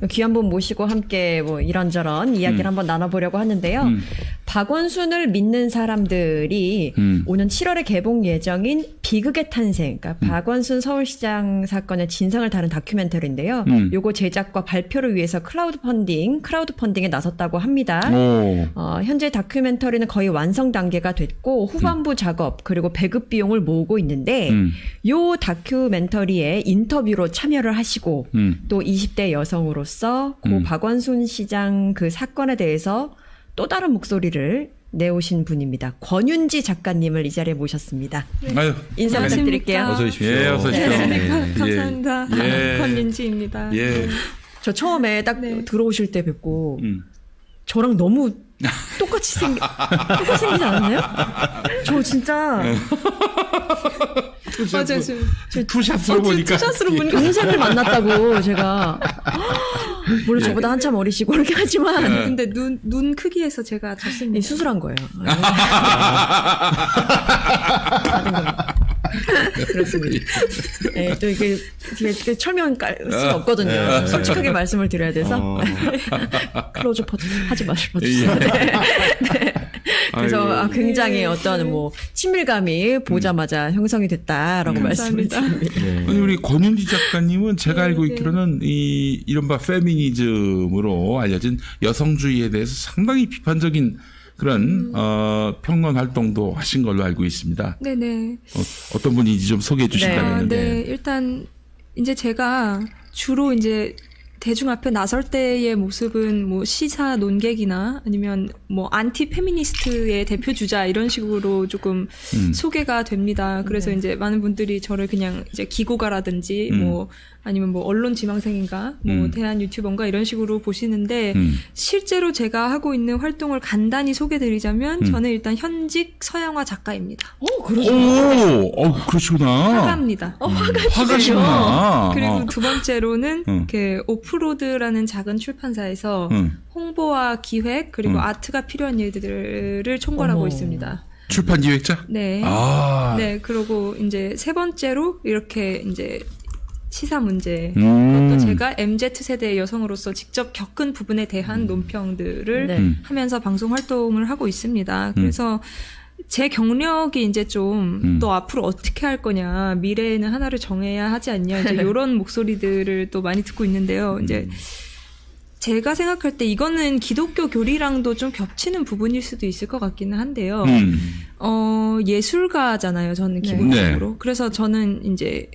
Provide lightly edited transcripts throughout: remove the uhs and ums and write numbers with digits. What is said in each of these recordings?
귀한 분 모시고 함께 뭐 이런저런 이야기를 한번 나눠보려고 하는데요. 박원순을 믿는 사람들이 오는 7월에 개봉 예정인 비극의 탄생, 그러니까 박원순 서울시장 사건의 진상을 다룬 다큐멘터리인데요. 요거 제작과 발표를 위해서 크라우드 펀딩에 나섰다고 합니다. 현재 다큐멘터리는 거의 완성 단계가 됐고 후반부 작업 그리고 배급 비용을 모으고 있는데 요 다큐멘터리에 인터뷰로 참여를 하시고 또 20대 여성으로서 고 박원순 시장 그 사건에 대해서 또 다른 목소리를 내오신 분입니다. 권윤지 작가님을 이 자리에 모셨습니다. 아유, 인사 부탁드릴게요. 어서 오십시오. 예, 어서 오십시오. 감사합니다. 예. 권윤지입니다. 예. 저 처음에 딱 들어오실 때 뵙고 저랑 너무 똑같이 생기지 않았나요? 저 진짜 맞아요. 투샷으로 보니까 인생을 만났다고 제가 물론 저보다 한참 어리시고 그렇게 하지만 근데 눈 크기에서 제가 졌습니다. 수술한 거예요. 받은 겁니다. 그렇습니다. 네, 또 이게 철면 깔 수가 없거든요. 솔직하게 말씀을 드려야 돼서 클로즈업 하지 마시죠. 네. 그래서 굉장히 어떤 뭐 친밀감이 보자마자 형성이 됐다라고 말씀을 드립니다. 아니, 우리 권윤지 작가님은 제가 알고 있기로는 이 이른바 페미니즘으로 알려진 여성주의에 대해서 상당히 비판적인 그런 평론 활동도 하신 걸로 알고 있습니다. 네네. 어떤 분인지 좀 소개해 주신다면. 네, 일단 이제 제가 주로 이제 대중 앞에 나설 때의 모습은 뭐 시사 논객이나 아니면 뭐 안티 페미니스트의 대표 주자 이런 식으로 조금 소개가 됩니다. 그래서 이제 많은 분들이 저를 그냥 이제 기고가라든지 뭐 아니면 뭐 언론 지망생인가 뭐 대한 유튜버인가 이런 식으로 보시는데 실제로 제가 하고 있는 활동을 간단히 소개드리자면 저는 일단 현직 서양화 작가입니다. 그러시구나. 화가입니다. 화가시구나. 그리고 두 번째로는 이렇게 오프로드라는 작은 출판사에서 홍보와 기획 그리고 아트가 필요한 일들을 총괄하고 있습니다. 출판 기획자? 네. 네. 그리고 이제 세 번째로 이렇게 이제 시사 문제, 또 제가 MZ세대의 여성으로서 직접 겪은 부분에 대한 논평들을 하면서 방송 활동을 하고 있습니다. 그래서 제 경력이 이제 좀 너 앞으로 어떻게 할 거냐, 미래에는 하나를 정해야 하지 않냐, 이제 이런 목소리들을 또 많이 듣고 있는데요. 이제 제가 생각할 때 이거는 기독교 교리랑도 좀 겹치는 부분일 수도 있을 것 같기는 한데요. 예술가잖아요, 저는 기본적으로. 네. 그래서 저는 이제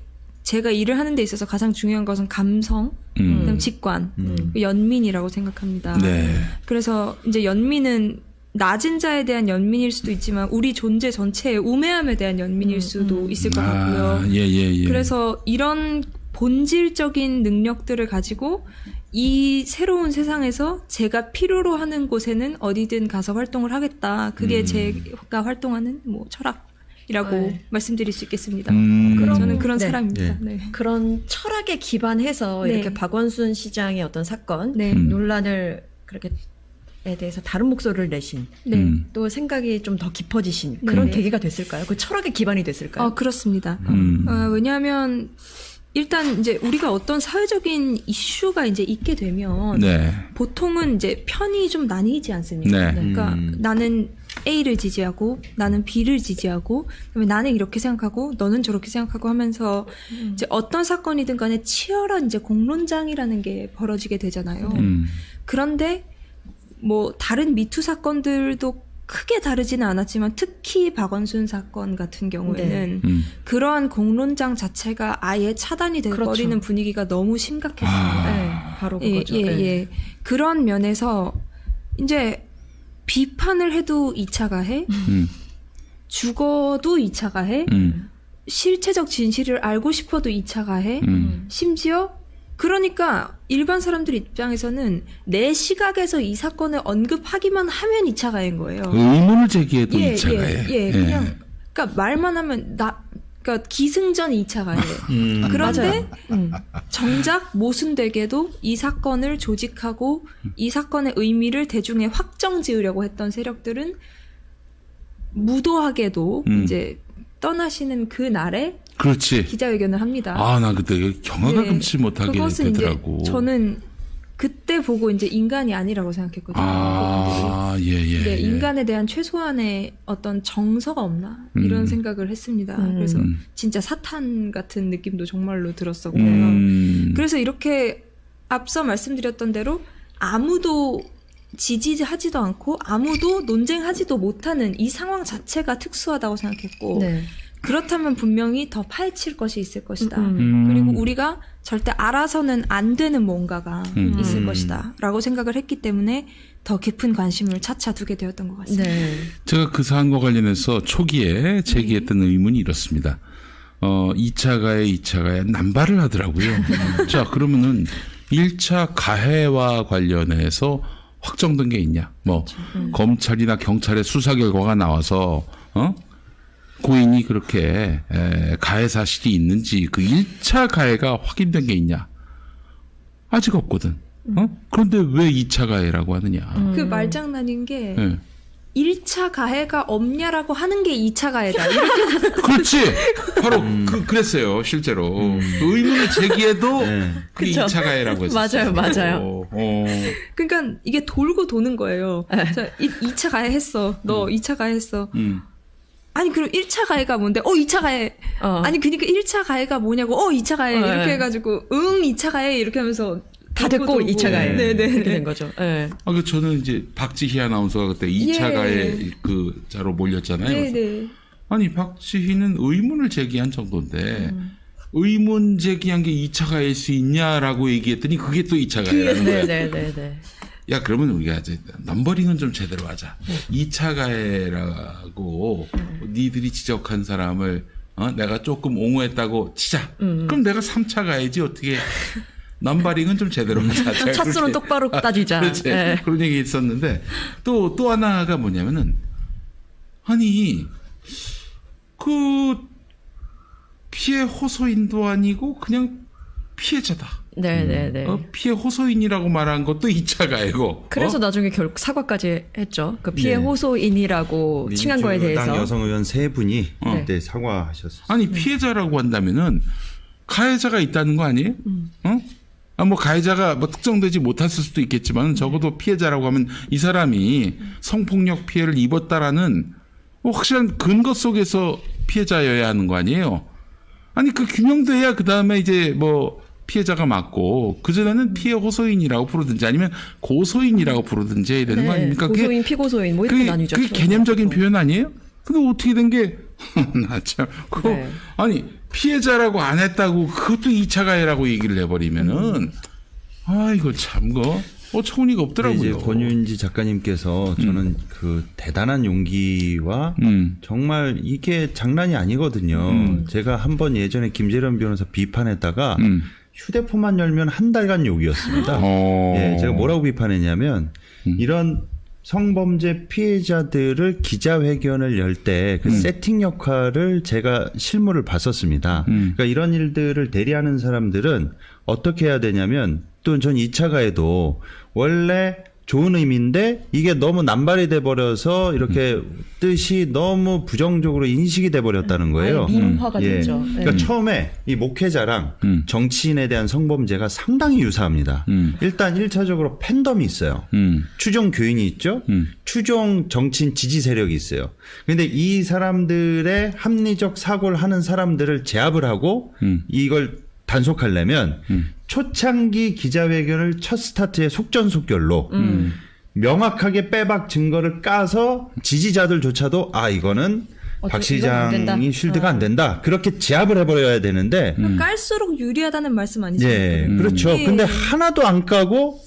제가 일을 하는 데 있어서 가장 중요한 것은 감성, 그다음 직관, 연민이라고 생각합니다. 네. 그래서 이제 연민은 낮은 자에 대한 연민일 수도 있지만 우리 존재 전체의 우매함에 대한 연민일 수도 있을 것 같고요. 예. 그래서 이런 본질적인 능력들을 가지고 이 새로운 세상에서 제가 필요로 하는 곳에는 어디든 가서 활동을 하겠다. 그게 제가 활동하는 뭐 철학이라고 말씀드릴 수 있겠습니다. 저는 그런 사람입니다. 네. 그런 철학에 기반해서 이렇게 박원순 시장의 어떤 사건, 논란을 그렇게 에 대해서 다른 목소리를 내신 또 생각이 좀 더 깊어지신 그런 계기가 됐을까요? 그 철학의 기반이 됐을까요? 그렇습니다. 왜냐하면 일단 이제 우리가 어떤 사회적인 이슈가 이제 있게 되면 보통은 이제 편이 좀 나뉘지 않습니까? 그러니까 나는 A를 지지하고 나는 B를 지지하고 그다음에 나는 이렇게 생각하고 너는 저렇게 생각하고 하면서 이제 어떤 사건이든 간에 치열한 이제 공론장이라는 게 벌어지게 되잖아요. 그런데 뭐 다른 미투 사건들도 크게 다르지는 않았지만 특히 박원순 사건 같은 경우에는 그러한 공론장 자체가 아예 차단이 돼버리는 분위기가 너무 심각했습니다. 바로 그거죠. 그런 면에서 이제 비판을 해도 2차 가해, 죽어도 2차 가해, 실체적 진실을 알고 싶어도 2차 가해, 심지어 그러니까 일반 사람들 입장에서는 내 시각에서 이 사건을 언급하기만 하면 2차 가해인 거예요. 의문을 제기해도 2차 가해. 그냥 그러니까 말만 하면 그러니까 기승전 2차 가해. 그런데 정작 모순되게도 이 사건을 조직하고 이 사건의 의미를 대중에 확정지으려고 했던 세력들은 무도하게도 이제 떠나시는 그 날에 그렇지. 기자회견을 합니다. 나 그때 경악을 금치 못하게 그것은 되더라고. 이제 저는 그때 보고 이제 인간이 아니라고 생각했거든요. 예. 네, 인간에 대한 최소한의 어떤 정서가 없나 이런 생각을 했습니다. 그래서 진짜 사탄 같은 느낌도 정말로 들었었고요. 그래서 이렇게 앞서 말씀드렸던 대로 아무도 지지하지도 않고 아무도 논쟁하지도 못하는 이 상황 자체가 특수하다고 생각했고 네. 그렇다면 분명히 더 파헤칠 것이 있을 것이다. 그리고 우리가 절대 알아서는 안 되는 뭔가가 있을 것이다 라고 생각을 했기 때문에 더 깊은 관심을 차차 두게 되었던 것 같습니다. 네. 제가 그 사안과 관련해서 초기에 제기했던 의문이 이렇습니다. 2차 가해, 2차 가해 남발을 하더라고요. 자, 그러면은 1차 가해와 관련해서 확정된 게 있냐? 뭐 검찰이나 경찰의 수사 결과가 나와서 고인이 그렇게 가해 사실이 있는지 그 1차 가해가 확인된 게 있냐? 아직 없거든. 그런데 왜 2차 가해라고 하느냐? 그 말장난인 게 1차 가해가 없냐라고 하는 게 2차 가해다. 이렇게 그렇지. 바로 그랬어요. 실제로. 의문을 제기해도 그 2차 가해라고 했어요. 맞아요. 그러니까 이게 돌고 도는 거예요. 자, 2차 가해 했어. 너 2차 가해 했어. 아니 그럼 1차 가해가 뭔데? 2차 가해. 아니 그러니까 1차 가해가 뭐냐고. 2차 가해. 이렇게 해가지고 2차 가해 이렇게 하면서 다 듣고 2차 가해. 네네. 그렇게 된 거죠. 네. 저는 이제 박지희 아나운서가 그때 2차 가해 그 자로 몰렸잖아요. 네네. 아니 박지희는 의문을 제기한 정도인데 의문 제기한 게 2차 가해일 수 있냐라고 얘기했더니 그게 또 2차 가해라는 거야. 네네네. 야, 그러면 우리가 이제 넘버링은 좀 제대로 하자. 2차 가해라고 니들이 지적한 사람을 내가 조금 옹호했다고 치자. 그럼 내가 3차 가해지 어떻게. 넘버링은 좀 제대로 하자. 차수는 똑바로 따지자. 그렇지. 네. 그런 얘기 있었는데 또 하나가 뭐냐면은 아니 그 피해 호소인도 아니고 그냥 피해자다. 네네네. 피해 호소인이라고 말한 것도 2차 가해고. 그래서 나중에 결국 사과까지 했죠. 그 피해 호소인이라고 칭한 거에 대해서. 민주당 여성 의원 3분이 그때 사과하셨어요. 아니 피해자라고 한다면은 가해자가 있다는 거 아니에요? 뭐 가해자가 뭐 특정되지 못했을 수도 있겠지만 적어도 피해자라고 하면 이 사람이 성폭력 피해를 입었다라는 확실한 근거 속에서 피해자여야 하는 거 아니에요? 아니 그 규명돼야 그 다음에 이제 뭐 피해자가 맞고 그전에는 피해 호소인이라고 부르든지 아니면 고소인이라고 부르든지 해야 되는 거 아닙니까? 고소인, 피고소인 뭐 이렇게 나뉘죠. 그게 개념적인 표현 아니에요? 근데 어떻게 된 게 나 참 아니 피해자라고 안 했다고 그것도 2차 가해라고 얘기를 해버리면은 이거 참 어처구니가 없더라고요. 이제 권윤지 작가님께서 저는 그 대단한 용기와 정말 이게 장난이 아니거든요. 제가 한번 예전에 김재련 변호사 비판했다가 휴대폰만 열면 한 달간 욕이었습니다. 제가 뭐라고 비판했냐면 이런 성범죄 피해자들을 기자회견을 열 때 그 세팅 역할을 제가 실물을 봤었습니다. 그러니까 이런 일들을 대리하는 사람들은 어떻게 해야 되냐면 또 전 2차 가해도 원래 좋은 의미인데 이게 너무 남발이 돼버려서 이렇게 뜻이 너무 부정적으로 인식이 돼버렸다는 거예요. 민화가 됐죠. 그러니까 처음에 이 목회자랑 정치인에 대한 성범죄가 상당히 유사합니다. 일단 1차적으로 팬덤이 있어요. 추종 교인이 있죠. 추종 정치인 지지 세력이 있어요. 그런데 이 사람들의 합리적 사고를 하는 사람들을 제압을 하고 이걸 단속하려면 초창기 기자회견을 첫 스타트에 속전속결로 명확하게 빼박 증거를 까서 지지자들조차도 이거는 박 시장이 쉴드가 안 된다. 그렇게 제압을 해버려야 되는데 깔수록 유리하다는 말씀 아니십니까? 네, 그렇죠. 근데 하나도 안 까고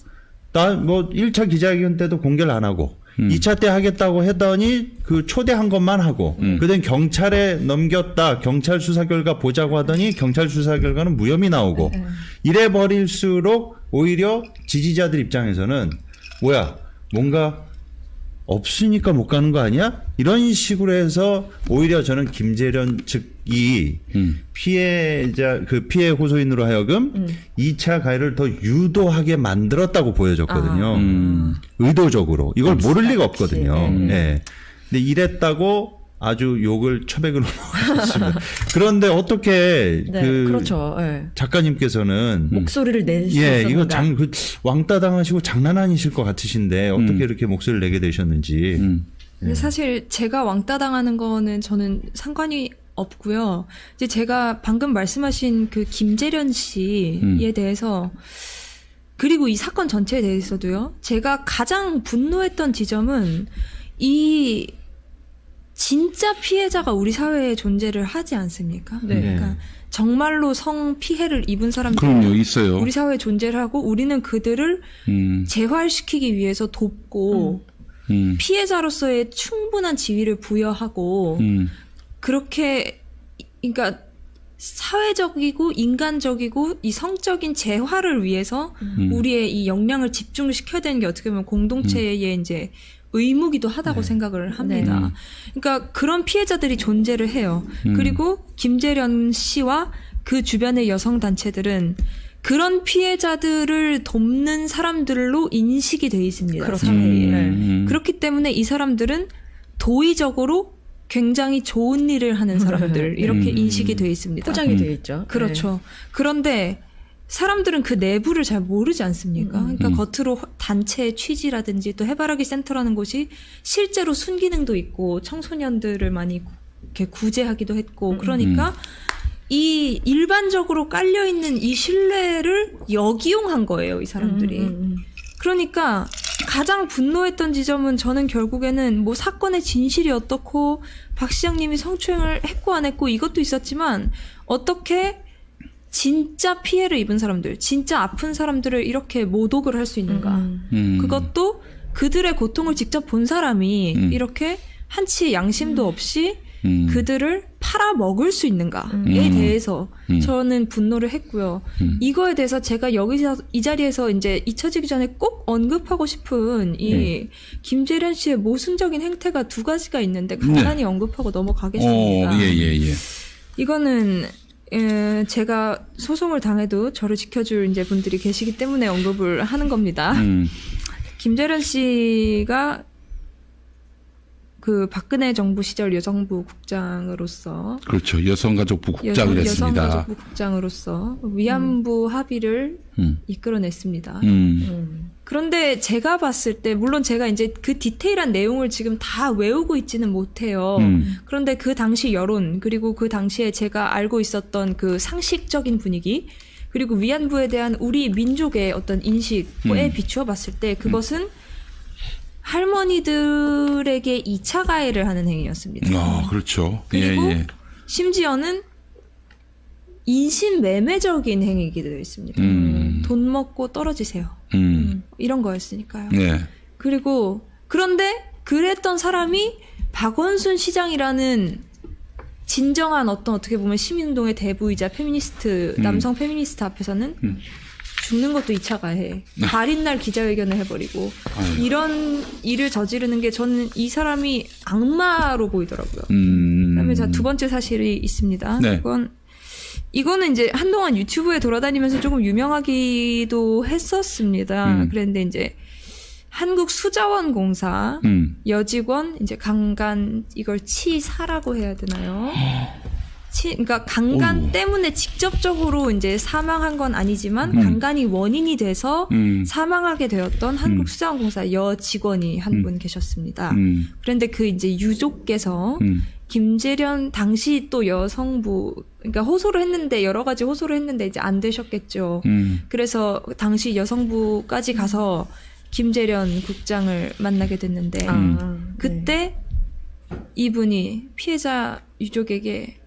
나 뭐 1차 기자회견 때도 공개를 안 하고 2차 때 하겠다고 했더니 그 초대한 것만 하고 그다음 경찰에 넘겼다. 경찰 수사 결과 보자고 하더니 경찰 수사 결과는 무혐의 나오고 이래 버릴수록 오히려 지지자들 입장에서는 뭐야 뭔가 없으니까 못 가는 거 아니야? 이런 식으로 해서 오히려 저는 김재련 측이 피해자 그 피해 호소인으로 하여금 2차 가해를 더 유도하게 만들었다고 보여졌거든요. 의도적으로 이걸 모를 리가 없거든요. 네. 근데 이랬다고 아주 욕을 처백으로 먹으셨습니다. 그런데 어떻게 네, 그렇죠. 네. 작가님께서는 목소리를 낼 수 있었는가? 이거 왕따 당하시고 장난 아니실 것 같으신데 어떻게 이렇게 목소리를 내게 되셨는지. 근데 사실 제가 왕따 당하는 거는 저는 상관이 없고요. 이제 제가 방금 말씀하신 그 김재련 씨에 대해서 그리고 이 사건 전체에 대해서도요. 제가 가장 분노했던 지점은 이 진짜 피해자가 우리 사회에 존재를 하지 않습니까? 네. 그러니까 정말로 성 피해를 입은 사람들이 그럼요, 있어요. 우리 사회에 존재를 하고 우리는 그들을 재활시키기 위해서 돕고 피해자로서의 충분한 지위를 부여하고 그렇게 그러니까 사회적이고 인간적이고 이 성적인 재활을 위해서 우리의 이 역량을 집중을 시켜야 되는 게 어떻게 보면 공동체의 이제 의무기도 하다고 생각을 합니다. 그러니까 그런 피해자들이 존재를 해요. 그리고 김재련 씨와 그 주변의 여성 단체들은 그런 피해자들을 돕는 사람들로 인식이 돼 있습니다. 그렇죠. 사회에. 그렇기 때문에 이 사람들은 도의적으로 굉장히 좋은 일을 하는 사람들 이렇게 인식이 돼 있습니다. 포장이 돼 있죠. 그렇죠. 그런데 사람들은 그 내부를 잘 모르지 않습니까? 그러니까 겉으로 단체의 취지라든지 또 해바라기 센터라는 곳이 실제로 순기능도 있고 청소년들을 많이 이렇게 구제하기도 했고 그러니까 이 일반적으로 깔려있는 이 신뢰를 역이용한 거예요, 이 사람들이. 그러니까 가장 분노했던 지점은 저는 결국에는 뭐 사건의 진실이 어떻고 박 시장님이 성추행을 했고 안 했고 이것도 있었지만 어떻게 진짜 피해를 입은 사람들, 진짜 아픈 사람들을 이렇게 모독을 할 수 있는가. 그것도 그들의 고통을 직접 본 사람이 이렇게 한치의 양심도 없이 그들을 팔아먹을 수 있는가에 대해서 저는 분노를 했고요. 이거에 대해서 제가 여기서 이 자리에서 이제 잊혀지기 전에 꼭 언급하고 싶은 이 김재련 씨의 모순적인 행태가 두 가지가 있는데 간단히 언급하고 넘어가겠습니다. 이거는 제가 소송을 당해도 저를 지켜줄 이제 분들이 계시기 때문에 언급을 하는 겁니다. 김재련 씨가 그 박근혜 정부 시절 여성부 국장으로서 그렇죠. 여성가족부 국장을 했습니다. 여성가족부 국장으로서 위안부 합의를 이끌어냈습니다. 그런데 제가 봤을 때 물론 제가 이제 그 디테일한 내용을 지금 다 외우고 있지는 못해요. 그런데 그 당시 여론 그리고 그 당시에 제가 알고 있었던 그 상식적인 분위기 그리고 위안부에 대한 우리 민족의 어떤 인식에 비추어 봤을 때 그것은 할머니들에게 2차 가해를 하는 행위였습니다. 아, 그렇죠. 그리고 심지어는 인신매매적인 행위이기도 했습니다. 돈 먹고 떨어지세요. 이런 거였으니까요. 네. 그리고 그런데 그랬던 사람이 박원순 시장이라는 진정한 어떻게 보면 시민운동의 대부이자 페미니스트 남성 페미니스트 앞에서는 죽는 것도 2차 가해. 발인날 기자회견을 해버리고 이런 일을 저지르는 게 저는 이 사람이 악마로 보이더라고요. 그다음에 자, 두 번째 사실이 있습니다. 네. 이거는 이제 한동안 유튜브에 돌아다니면서 조금 유명하기도 했었습니다. 그런데 이제 한국수자원공사 여직원 이제 강간 이걸 치사라고 해야 되나요? 그러니까 강간 때문에 직접적으로 이제 사망한 건 아니지만 강간이 원인이 돼서 사망하게 되었던 한국수자원공사 여직원이 한 분 계셨습니다. 그런데 그 이제 유족께서 김재련 당시 또 여성부 그러니까 호소를 했는데 여러 가지 호소를 했는데 이제 안 되셨겠죠. 그래서 당시 여성부까지 가서 김재련 국장을 만나게 됐는데 그때 이분이 피해자 유족에게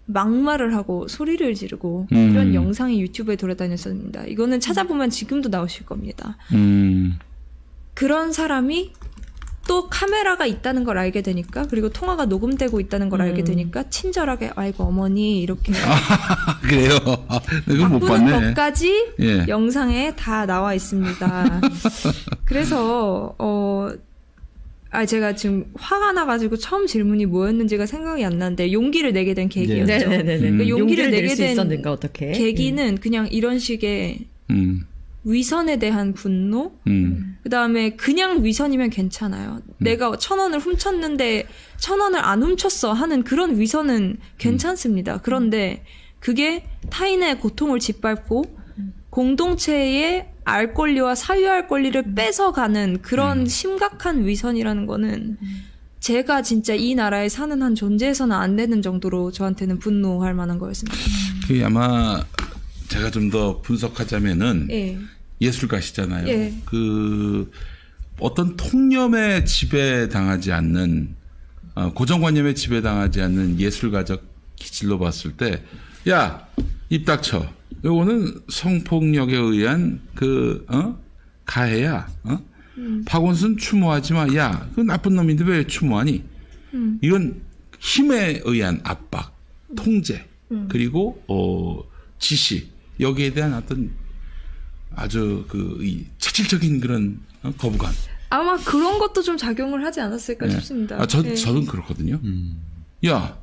막말을 하고 소리를 지르고 이런 영상이 유튜브에 돌아다녔습니다. 이거는 찾아보면 지금도 나오실 겁니다. 그런 사람이 또 카메라가 있다는 걸 알게 되니까 그리고 통화가 녹음되고 있다는 걸 알게 되니까 친절하게 아이고 어머니 이렇게 그래요. 이걸 못 봤네. 바꾸는 것까지 영상에 다 나와 있습니다. 그래서 제가 지금 화가 나가지고 처음 질문이 뭐였는지가 생각이 안 나는데 용기를 내게 된 계기였죠. 네네네. 용기를 내게 낼 수 된 있었는가 어떻게? 계기는 그냥 이런 식의 위선에 대한 분노. 그다음에 그냥 위선이면 괜찮아요. 내가 1,000원을 훔쳤는데 1,000원을 안 훔쳤어 하는 그런 위선은 괜찮습니다. 그런데 그게 타인의 고통을 짓밟고 공동체의 알 권리와 사유할 권리를 뺏어가는 그런 심각한 위선이라는 거는 제가 진짜 이 나라에 사는 한 존재해서는 안 되는 정도로 저한테는 분노할 만한 거였습니다. 그게 아마 제가 좀 더 분석하자면은 예. 예술가시잖아요. 예. 그 어떤 통념에 지배당하지 않는 고정관념에 지배당하지 않는 예술가적 기질로 봤을 때, 야, 입 닥쳐. 요거는 성폭력에 의한 가해야. 박원순 추모하지 마. 야, 그 나쁜 놈인데 왜 추모하니? 이건 힘에 의한 압박, 통제, 그리고 지시, 여기에 대한 어떤 아주 이 체질적인 그런 거부감. 아마 그런 것도 좀 작용을 하지 않았을까 싶습니다. 저는 그렇거든요. 야,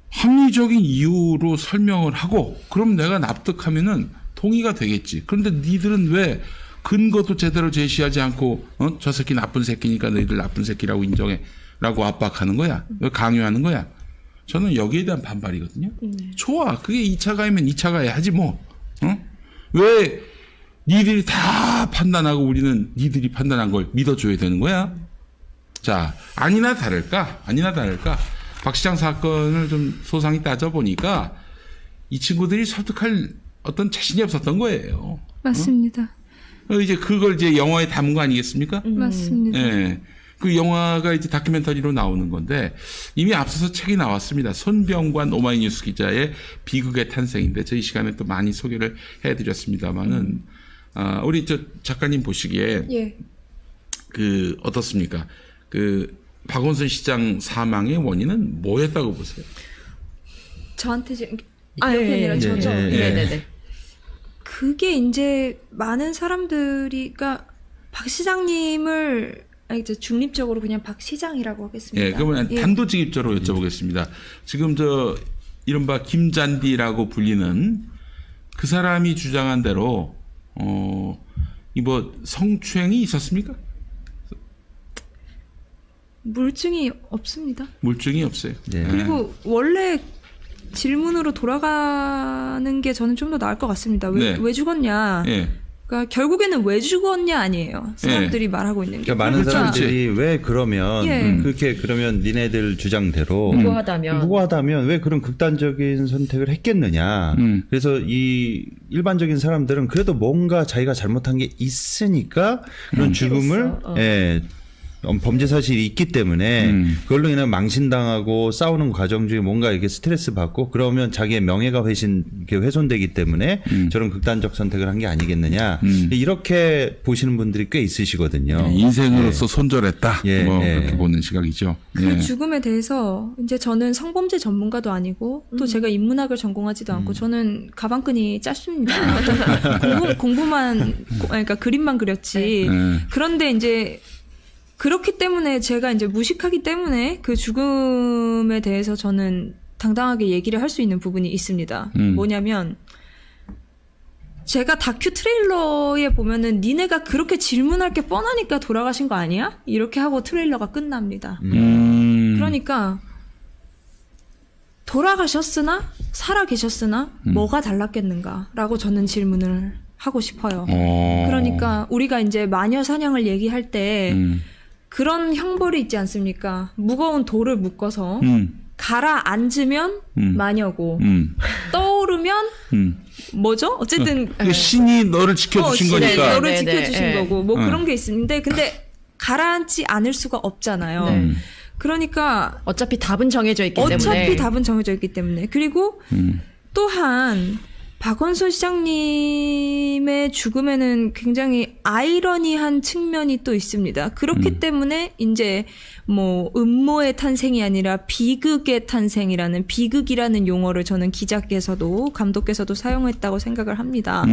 합리적인 이유로 설명을 하고 그럼 내가 납득하면은 동의가 되겠지. 그런데 니들은 왜 근거도 제대로 제시하지 않고 저 새끼 나쁜 새끼니까 너희들 나쁜 새끼라고 인정해 라고 압박하는 거야. 왜 강요하는 거야. 저는 여기에 대한 반발이거든요. 좋아. 그게 2차 가해면 2차 가해 하지 뭐. 왜 니들이 다 판단하고 우리는 니들이 판단한 걸 믿어줘야 되는 거야? 자, 아니나 다를까? 박 시장 사건을 좀 소상히 따져보니까 이 친구들이 설득할 어떤 자신이 없었던 거예요. 맞습니다. 이제 그걸 이제 영화에 담은 거 아니겠습니까? 맞습니다. 예. 그 영화가 이제 다큐멘터리로 나오는 건데 이미 앞서서 책이 나왔습니다. 손병관 오마이뉴스 기자의 비극의 탄생인데 저희 시간에 또 많이 소개를 해드렸습니다만은 우리 저 작가님 보시기에 예. 그 어떻습니까? 그 박원순 시장 사망의 원인은 뭐였다고 보세요? 저한테 지금 이렇게 아니라 저죠. 네네네. 그게 이제 많은 사람들이 그러니까 박 시장님을 이제 중립적으로 그냥 박 시장이라고 하겠습니다. 예, 그러면 단도직입적으로 여쭤보겠습니다. 지금 저 이른바 김잔디라고 불리는 그 사람이 주장한 대로 이거 성추행이 있었습니까? 물증이 없습니다. 물증이 없어요. 네. 그리고 원래 질문으로 돌아가는 게 저는 좀 더 나을 것 같습니다. 왜 죽었냐? 네. 그러니까 결국에는 왜 죽었냐 아니에요. 사람들이 말하고 있는 게. 그러니까 많은 사람들이 왜 그러면 그렇게 그러면 니네들 주장대로 무고하다면 왜 그런 극단적인 선택을 했겠느냐. 그래서 이 일반적인 사람들은 그래도 뭔가 자기가 잘못한 게 있으니까 그런 죽음을 범죄 사실이 있기 때문에 그걸로 인해 망신당하고 싸우는 과정 중에 뭔가 이렇게 스트레스 받고 그러면 자기의 명예가 훼손되기 때문에 저런 극단적 선택을 한 게 아니겠느냐. 이렇게 보시는 분들이 꽤 있으시거든요. 인생으로서 손절했다. 그렇게 보는 시각이죠. 그 죽음에 대해서 이제 저는 성범죄 전문가도 아니고 또 제가 인문학을 전공하지도 않고 저는 가방끈이 짧습니다. 공부만 그러니까 그림만 그렸지. 그런데 이제 그렇기 때문에 제가 이제 무식하기 때문에 그 죽음에 대해서 저는 당당하게 얘기를 할 수 있는 부분이 있습니다. 뭐냐면 제가 다큐 트레일러에 보면은 니네가 그렇게 질문할 게 뻔하니까 돌아가신 거 아니야? 이렇게 하고 트레일러가 끝납니다. 그러니까 돌아가셨으나 살아계셨으나 뭐가 달랐겠는가라고 저는 질문을 하고 싶어요. 그러니까 우리가 이제 마녀 사냥을 얘기할 때 그런 형벌이 있지 않습니까? 무거운 돌을 묶어서 가라앉으면 마녀고 떠오르면 뭐죠? 어쨌든 그 신이 너를 지켜주신 거니까. 너를 지켜주신 거고 뭐 그런 게 있는데 근데 가라앉지 않을 수가 없잖아요. 그러니까 어차피 답은 정해져 있기 때문에. 그리고 또한 박원순 시장님의 죽음에는 굉장히 아이러니한 측면이 또 있습니다. 그렇기 때문에 이제 뭐 음모의 탄생이 아니라 비극의 탄생이라는 비극이라는 용어를 저는 기자께서도 감독께서도 사용했다고 생각을 합니다.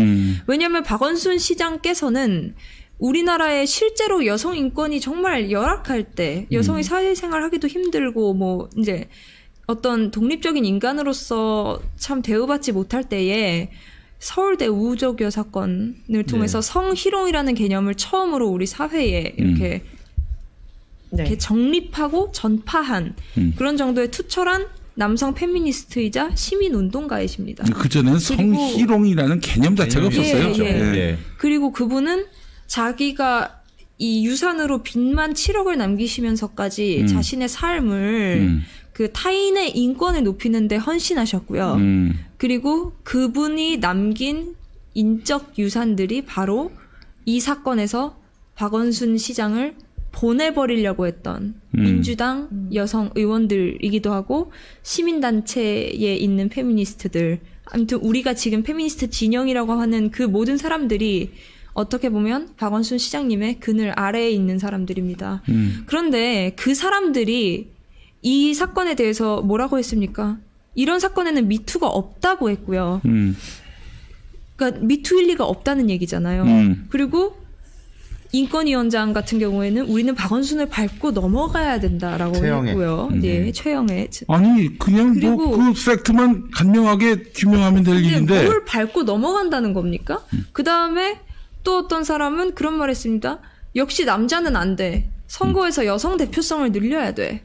왜냐하면 박원순 시장께서는 우리나라에 실제로 여성 인권이 정말 열악할 때 여성이 사회생활하기도 힘들고 뭐 이제 어떤 독립적인 인간으로서 참 대우받지 못할 때에 서울대 우조교 사건을 통해서 네. 성희롱이라는 개념을 처음으로 우리 사회에 이렇게, 네. 이렇게 정립하고 전파한 그런 정도의 투철한 남성 페미니스트이자 시민운동가이십니다. 그전에는 성희롱이라는 개념 자체가 없었어요. 예. 그리고 그분은 자기가 이 유산으로 빚만 7억을 남기시면서까지 자신의 삶을 그 타인의 인권을 높이는 데 헌신하셨고요. 그리고 그분이 남긴 인적 유산들이 바로 이 사건에서 박원순 시장을 보내버리려고 했던 민주당 여성 의원들이기도 하고 시민단체에 있는 페미니스트들, 아무튼 우리가 지금 페미니스트 진영이라고 하는 그 모든 사람들이 어떻게 보면 박원순 시장님의 그늘 아래에 있는 사람들입니다. 그런데 그 사람들이 이 사건에 대해서 뭐라고 했습니까? 이런 사건에는 미투가 없다고 했고요. 그러니까 미투일 리가 없다는 얘기잖아요. 그리고 인권위원장 같은 경우에는 우리는 박원순을 밟고 넘어가야 된다라고 했고요. 네, 최영애. 아니 그냥 뭐 그 팩트만 간명하게 규명하면 될 일인데 뭘 밟고 넘어간다는 겁니까? 그 다음에 또 어떤 사람은 그런 말 했습니다. 역시 남자는 안 돼. 선거에서 여성 대표성을 늘려야 돼.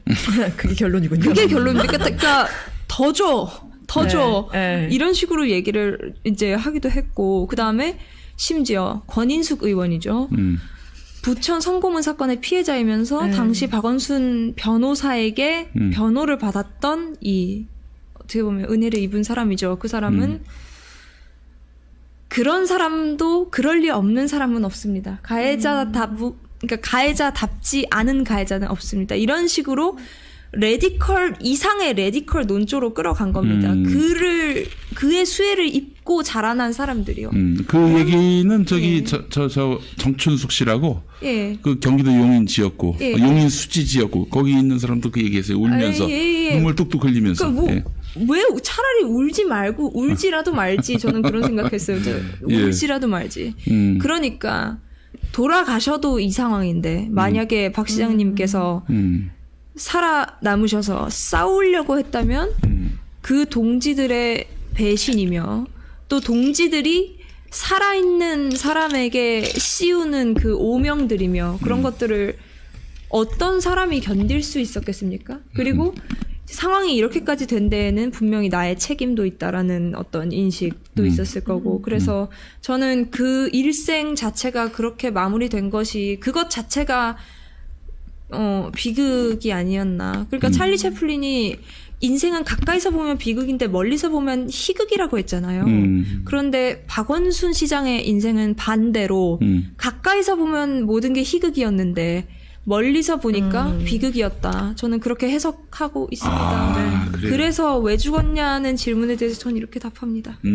그게 결론이군요. 그게 결론입니다. 그러니까 더 줘. 이런 식으로 얘기를 이제 하기도 했고, 그 다음에 심지어 권인숙 의원이죠. 부천 성고문 사건의 피해자이면서 당시 박원순 변호사에게 변호를 받았던 이 어떻게 보면 은혜를 입은 사람이죠. 그 사람은 그런 사람도 그럴 리 없는 사람은 없습니다. 그러니까 가해자답지 않은 가해자는 없습니다. 이런 식으로 레디컬 이상의 레디컬 논조로 끌어간 겁니다. 그의 수혜를 입고 자라난 사람들이요. 그 얘기는 저기 저 정춘숙 씨라고 그 경기도 용인 지었고 용인 수지 지었고 거기 있는 사람도 그 얘기했어요. 울면서 눈물 뚝뚝 흘리면서. 그러니까 왜 차라리 울지 말고 울지라도 말지. 저는 그런 생각했어요. 울지라도 말지. 그러니까 돌아가셔도 이 상황인데 만약에 박 시장님께서 살아남으셔서 싸우려고 했다면 그 동지들의 배신이며 또 동지들이 살아있는 사람에게 씌우는 그 오명들이며 그런 것들을 어떤 사람이 견딜 수 있었겠습니까? 그리고 상황이 이렇게까지 된 데에는 분명히 나의 책임도 있다라는 어떤 인식도 있었을 거고 그래서 저는 그 일생 자체가 그렇게 마무리된 것이 그것 자체가 비극이 아니었나. 그러니까 찰리 채플린이 인생은 가까이서 보면 비극인데 멀리서 보면 희극이라고 했잖아요. 그런데 박원순 시장의 인생은 반대로 가까이서 보면 모든 게 희극이었는데 멀리서 보니까 비극이었다. 저는 그렇게 해석하고 있습니다. 네. 그래서 왜 죽었냐는 질문에 대해서 저는 이렇게 답합니다. 네.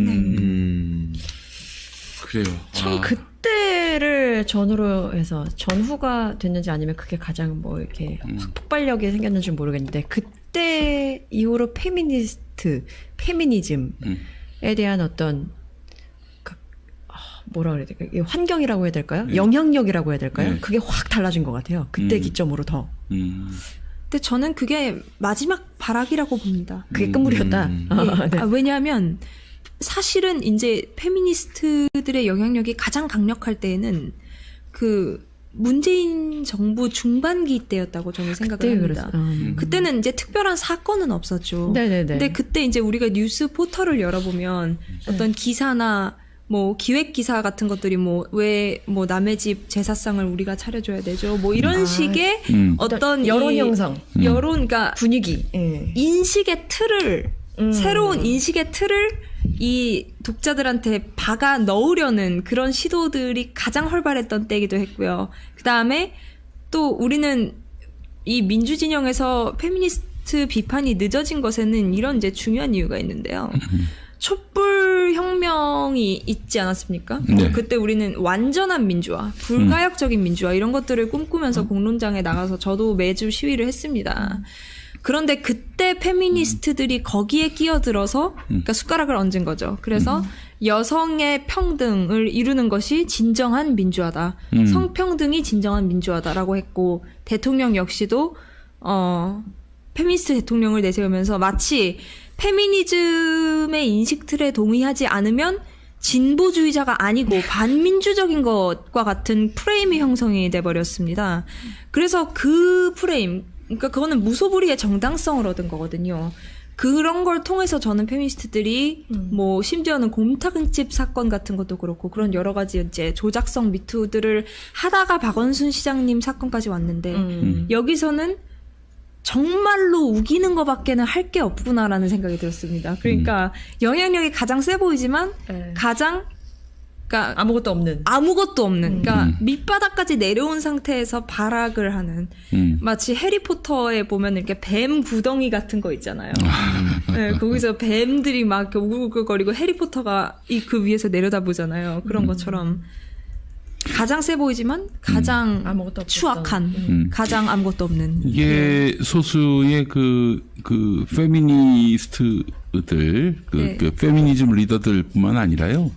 그래요. 참 그때를 전후로 해서 전후가 됐는지 아니면 그게 가장 뭐 이렇게 확 폭발력이 생겼는지 모르겠는데 그때 이후로 페미니즘에 대한 어떤 뭐라 그래야 될까요? 환경이라고 해야 될까요? 영향력이라고 해야 될까요? 그게 확 달라진 것 같아요. 그때 기점으로 더. 근데 저는 그게 마지막 발악이라고 봅니다. 그게 끝물이었다. 네. 왜냐하면 사실은 이제 페미니스트들의 영향력이 가장 강력할 때에는 그 문재인 정부 중반기 때였다고 저는 생각을 합니다. 그때는 이제 특별한 사건은 없었죠. 네네네. 근데 그때 이제 우리가 뉴스 포털을 열어보면 어떤 기사나 뭐 기획 기사 같은 것들이 뭐 왜 뭐 남의 집 제사상을 우리가 차려줘야 되죠. 뭐 이런 식의 어떤 여론 형성, 그러니까 분위기, 인식의 틀을 새로운 인식의 틀을 이 독자들한테 박아 넣으려는 그런 시도들이 가장 활발했던 때이기도 했고요. 그 다음에 또 우리는 이 민주진영에서 페미니스트 비판이 늦어진 것에는 이런 이제 중요한 이유가 있는데요. 촛불혁명이 있지 않았습니까? 네. 그때 우리는 완전한 민주화, 불가역적인 민주화 이런 것들을 꿈꾸면서 공론장에 나가서 저도 매주 시위를 했습니다. 그런데 그때 페미니스트들이 거기에 끼어들어서 그러니까 숟가락을 얹은 거죠. 그래서 여성의 평등을 이루는 것이 진정한 민주화다. 성평등이 진정한 민주화다라고 했고 대통령 역시도 페미니스트 대통령을 내세우면서 마치 페미니즘의 인식 틀에 동의하지 않으면 진보주의자가 아니고 반민주적인 것과 같은 프레임이 형성이 돼버렸습니다. 그래서 그 프레임, 그러니까 그거는 무소불위의 정당성을 얻은 거거든요. 그런 걸 통해서 저는 페미니스트들이 뭐 심지어는 곰탕집 사건 같은 것도 그렇고 그런 여러 가지 이제 조작성 미투들을 하다가 박원순 시장님 사건까지 왔는데 여기서는 정말로 우기는 것밖에는 할 게 없구나라는 생각이 들었습니다. 그러니까 영향력이 가장 세 보이지만 가장 그러니까 아무것도 없는 그러니까 밑바닥까지 내려온 상태에서 발악을 하는 마치 해리포터에 보면 이렇게 뱀 구덩이 같은 거 있잖아요. 네, 거기서 뱀들이 막 이렇게 우글우글거리고 해리포터가 그 위에서 내려다보잖아요. 그런 것처럼 가장 세 보이지만 가장 아무것도 추악한 가장 아무것도 없는 이게 소수의 그 페미니스트들 그 페미니즘 리더들뿐만 아니라요.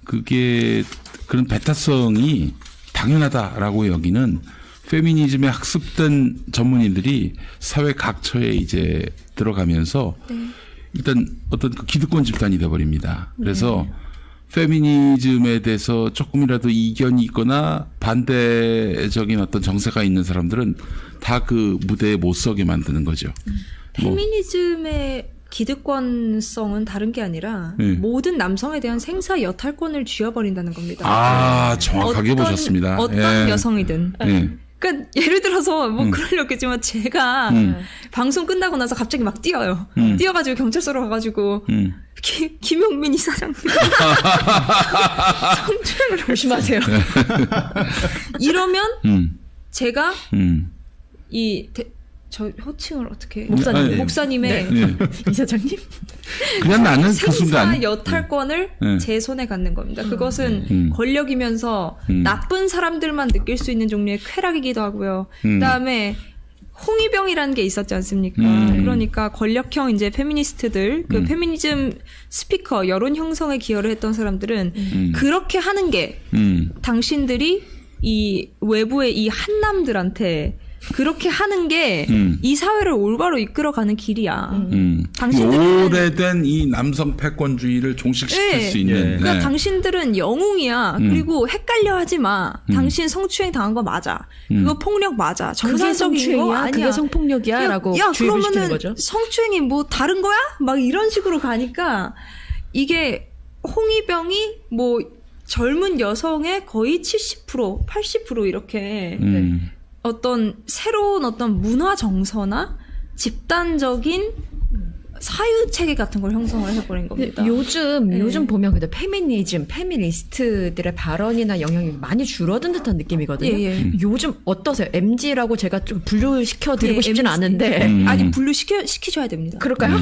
그게 그런 배타성이 당연하다라고 여기는 페미니즘에 학습된 전문인들이 사회 각처에 이제 들어가면서 일단 어떤 그 기득권 집단이 돼버립니다. 그래서 페미니즘에 대해서 조금이라도 이견이 있거나 반대적인 어떤 정세가 있는 사람들은 다 그 무대에 못 서게 만드는 거죠. 페미니즘의 기득권성은 다른 게 아니라 모든 남성에 대한 생사 여탈권을 쥐어버린다는 겁니다. 아, 정확하게 보셨습니다. 어떤 여성이든. 그러니까 예를 들어서 뭐 그러려겠지만 제가 방송 끝나고 나서 갑자기 막 뛰어요. 뛰어가지고 경찰서로 가가지고 김용민 이사장님 성추행을 조심하세요. 이러면 제가 저 호칭을 어떻게 목사님의 이사장님 그냥 나는 그 순간 생사 여탈권을 제 손에 갖는 겁니다. 그것은 권력이면서 나쁜 사람들만 느낄 수 있는 종류의 쾌락이기도 하고요. 그다음에 홍위병이라는 게 있었지 않습니까? 그러니까 권력형 이제 페미니스트들, 그 페미니즘 스피커, 여론 형성에 기여를 했던 사람들은 그렇게 하는 게 당신들이 이 외부의 이 한남들한테 그렇게 하는 게 이 사회를 올바로 이끌어가는 길이야. 오래된 이 남성 패권주의를 종식시킬 수 있는. 그러니까 당신들은 영웅이야. 그리고 헷갈려하지 마. 당신 성추행 당한 거 맞아. 그거 폭력 맞아. 정상적인 거 아니야. 그게 성폭력이야라고 주입을 시키는 거죠. 성추행이 뭐 다른 거야? 막 이런 식으로 가니까 이게 홍위병이 뭐 젊은 여성의 거의 70%, 80% 이렇게 어떤 새로운 어떤 문화 정서나 집단적인 사유 체계 같은 걸 형성을 해버린 겁니다. 요즘 보면 근데 페미니스트들의 발언이나 영향이 많이 줄어든 듯한 느낌이거든요. 요즘 어떠세요? MZ라고 제가 좀 분류시켜드리고 싶지는 않은데. 아니, 분류시키셔야 됩니다. 그럴까요?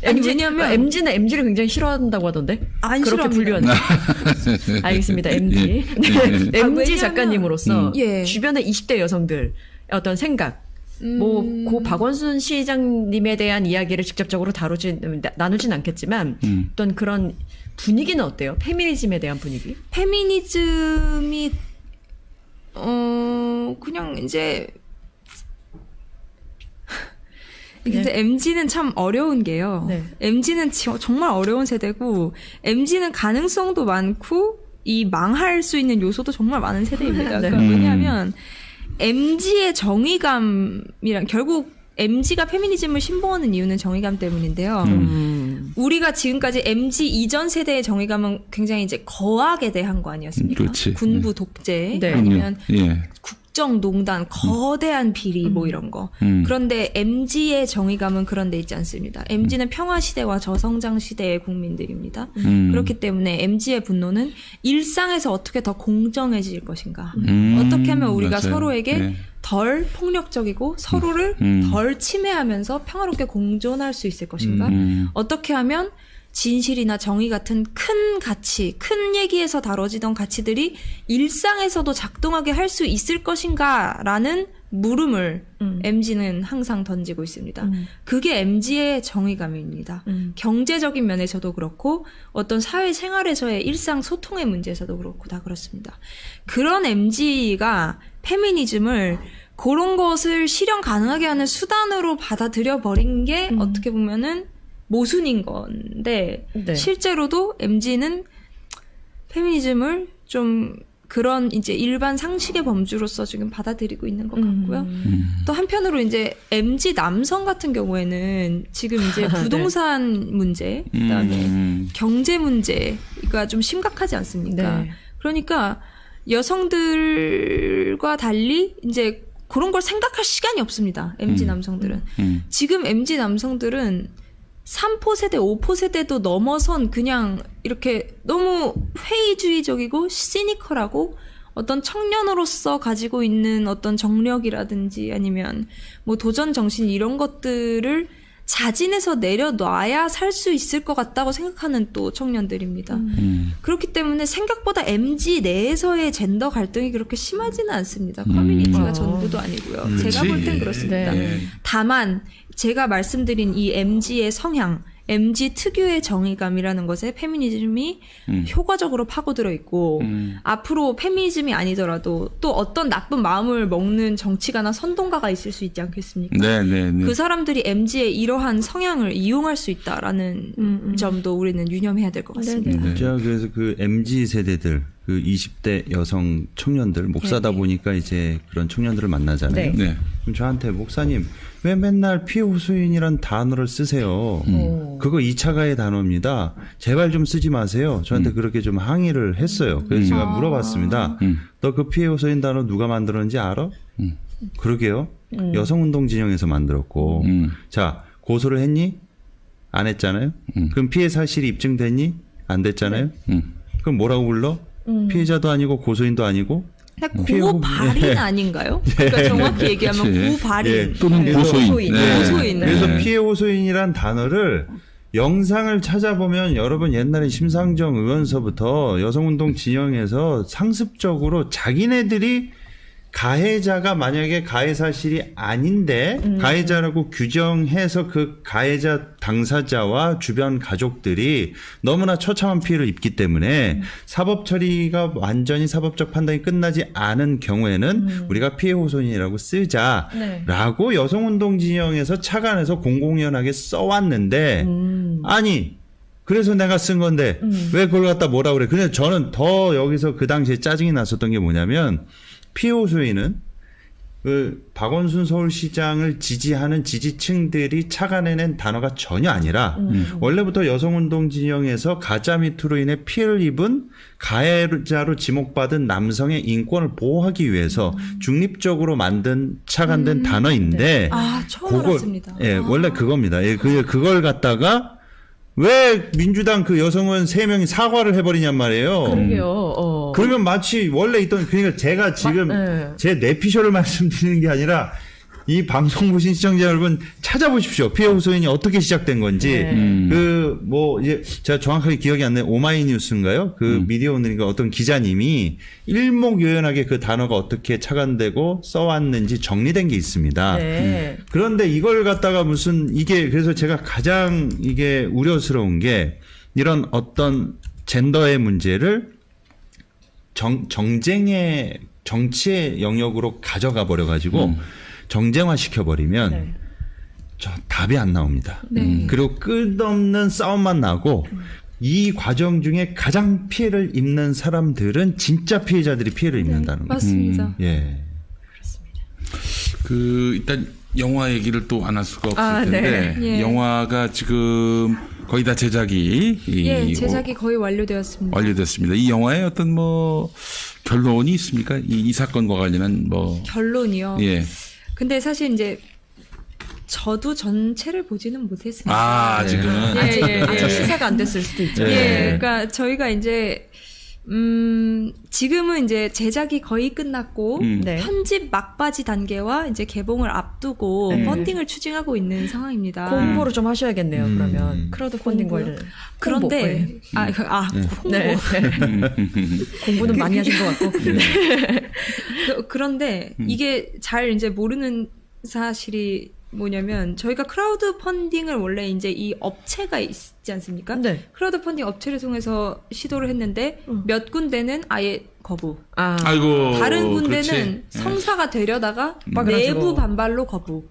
아니, 왜냐하면 MZ는 MZ를 굉장히 싫어한다고 하던데. 안 그렇게 분류하는. 알겠습니다. MZ. MZ 작가님으로서 주변의 20대 여성들 어떤 생각, 고 박원순 시장님에 대한 이야기를 직접적으로 나누진 않겠지만 어떤 그런 분위기는 어때요? 페미니즘에 대한 분위기? 페미니즘이 그냥 이제 근데 MZ는 참 어려운 게요. MZ는 정말 어려운 세대고 MZ는 가능성도 많고 이 망할 수 있는 요소도 정말 많은 세대입니다. 그러니까 왜냐하면 MZ의 정의감이랑 결국 MZ가 페미니즘을 신봉하는 이유는 정의감 때문인데요. 우리가 지금까지 MZ 이전 세대의 정의감은 굉장히 이제 거악에 대한 거 아니었습니까? 그렇지. 군부 독재 아니면 국정농단, 거대한 비리 뭐 이런 거. 그런데 MZ의 정의감은 그런 데 있지 않습니다. MZ는 평화시대와 저성장 시대의 국민들입니다. 그렇기 때문에 MZ의 분노는 일상에서 어떻게 더 공정해질 것인가. 어떻게 하면 우리가 서로에게 덜 폭력적이고 서로를 덜 침해하면서 평화롭게 공존할 수 있을 것인가. 어떻게 하면 진실이나 정의 같은 큰 가치, 큰 얘기에서 다뤄지던 가치들이 일상에서도 작동하게 할 수 있을 것인가라는 물음을 MZ는 항상 던지고 있습니다. 그게 MZ의 정의감입니다. 경제적인 면에서도 그렇고 어떤 사회생활에서의 일상 소통의 문제에서도 그렇고 다 그렇습니다. 그런 MZ가 페미니즘을 그런 것을 실현 가능하게 하는 수단으로 받아들여 버린 게 어떻게 보면은 모순인 건데 실제로도 MZ는 페미니즘을 좀 그런 이제 일반 상식의 범주로서 지금 받아들이고 있는 것 같고요. 또 한편으로 이제 MZ 남성 같은 경우에는 지금 이제 부동산 네. 문제, 그다음에 경제 문제가 좀 심각하지 않습니까? 네. 그러니까 여성들과 달리 이제 그런 걸 생각할 시간이 없습니다. MZ 남성들은. 지금 MZ 남성들은 3포 세대, 5포 세대도 넘어선 그냥 이렇게 너무 회의주의적이고 시니컬하고 어떤 청년으로서 가지고 있는 어떤 정력이라든지 아니면 뭐 도전 정신 이런 것들을 자진해서 내려놔야 살 수 있을 것 같다고 생각하는 또 청년들입니다. 그렇기 때문에 생각보다 MZ 내에서의 젠더 갈등이 그렇게 심하지는 않습니다. 커뮤니티가 전부도 아니고요. 제가 볼 땐 그렇습니다. 네. 다만 제가 말씀드린 이 MZ의 성향, MZ 특유의 정의감이라는 것에 페미니즘이 효과적으로 파고들어 있고 앞으로 페미니즘이 아니더라도 또 어떤 나쁜 마음을 먹는 정치가나 선동가가 있을 수 있지 않겠습니까? 네. 그 사람들이 MZ의 이러한 성향을 이용할 수 있다라는 점도 우리는 유념해야 될 것 같습니다. 제가 그래서 그 MZ 세대들, 그 20대 여성 청년들, 목사다 보니까 이제 그런 청년들을 만나잖아요. 네. 그럼 저한테 목사님 왜 맨날 피해호소인이란 단어를 쓰세요? 그거 2차 가해 단어입니다. 제발 좀 쓰지 마세요. 저한테 그렇게 좀 항의를 했어요. 그래서 제가 물어봤습니다. 너 그 피해호소인 단어 누가 만들었는지 알아? 그러게요. 여성운동 진영에서 만들었고. 자, 고소를 했니? 안 했잖아요. 그럼 피해 사실이 입증됐니? 안 됐잖아요. 그럼 뭐라고 불러? 피해자도 아니고 고소인도 아니고 고발인 아닌가요? 그러니까 정확히 얘기하면 고발인 또는 고소인. 고소인. 그래서 피해 호소인이란 단어를 영상을 찾아보면 여러분 옛날에 심상정 의원서부터 여성운동 진영에서 상습적으로 자기네들이 가해자가 만약에 가해 사실이 아닌데 가해자라고 규정해서 그 가해자 당사자와 주변 가족들이 너무나 처참한 피해를 입기 때문에 사법 처리가 완전히 사법적 판단이 끝나지 않은 경우에는 우리가 피해 호소인이라고 쓰자라고 여성운동 진영에서 착안해서 공공연하게 써왔는데 아니 그래서 내가 쓴 건데 왜 그걸 갖다 뭐라 그래. 그냥 저는 더 여기서 그 당시에 짜증이 났었던 게 뭐냐면 피해 호소인은 그 박원순 서울시장을 지지하는 지지층들이 착안해낸 단어가 전혀 아니라 원래부터 여성운동 진영에서 가짜 미투로 인해 피해를 입은 가해자로 지목받은 남성의 인권을 보호하기 위해서 중립적으로 만든 착안된 단어인데 처음 알았습니다. 예, 원래 그겁니다. 예, 그걸 갖다가 왜 민주당 그 여성은 3명이 사과를 해버리냔 말이에요. 그러게요. 그러면 마치 원래 있던 그러니까 제가 지금 제 뇌피셜을 말씀드리는 게 아니라 이 방송 보신 시청자 여러분 찾아보십시오. 피해 호소인이 어떻게 시작된 건지. 그 뭐 이제 제가 정확하게 기억이 안 나요. 오마이뉴스인가요? 그 미디어 오늘인가 어떤 기자님이 일목요연하게 그 단어가 어떻게 착안되고 써왔는지 정리된 게 있습니다. 그런데 이걸 갖다가 무슨 이게 그래서 제가 가장 이게 우려스러운 게 이런 어떤 젠더의 문제를 정치의 영역으로 가져가 버려가지고 정쟁화 시켜버리면 저 답이 안 나옵니다. 그리고 끝없는 싸움만 나고 이 과정 중에 가장 피해를 입는 사람들은 진짜 피해자들이 피해를 입는다는 거죠. 맞습니다. 예. 그 일단 영화 얘기를 또 안 할 수가 없을 텐데 영화가 지금 거의 다 제작이 제작이 거의 완료되었습니다. 완료됐습니다. 이 영화에 어떤 뭐 결론이 있습니까? 이 사건과 관련한 뭐 결론이요. 근데 사실 이제 저도 전체를 보지는 못했습니다. 아직은 아직 시사가 안 됐을 수도 있죠. 그러니까 저희가 이제 지금은 이제 제작이 거의 끝났고 편집 막바지 단계와 이제 개봉을 앞두고 펀딩을 추진하고 있는 상황입니다. 공부를 좀 하셔야겠네요. 그러면 크라우드 펀딩 관련. 그런데 홍보. 공부는 많이 하신 것 같고. 그런데 이게 잘 이제 모르는 사실이 뭐냐면 저희가 크라우드 펀딩을 원래 이제 이 업체가 있지 않습니까? 크라우드 펀딩 업체를 통해서 시도를 했는데 몇 군데는 아예 거부. 아이고. 다른 군데는 그렇지. 성사가 되려다가 내부 반발로 거부.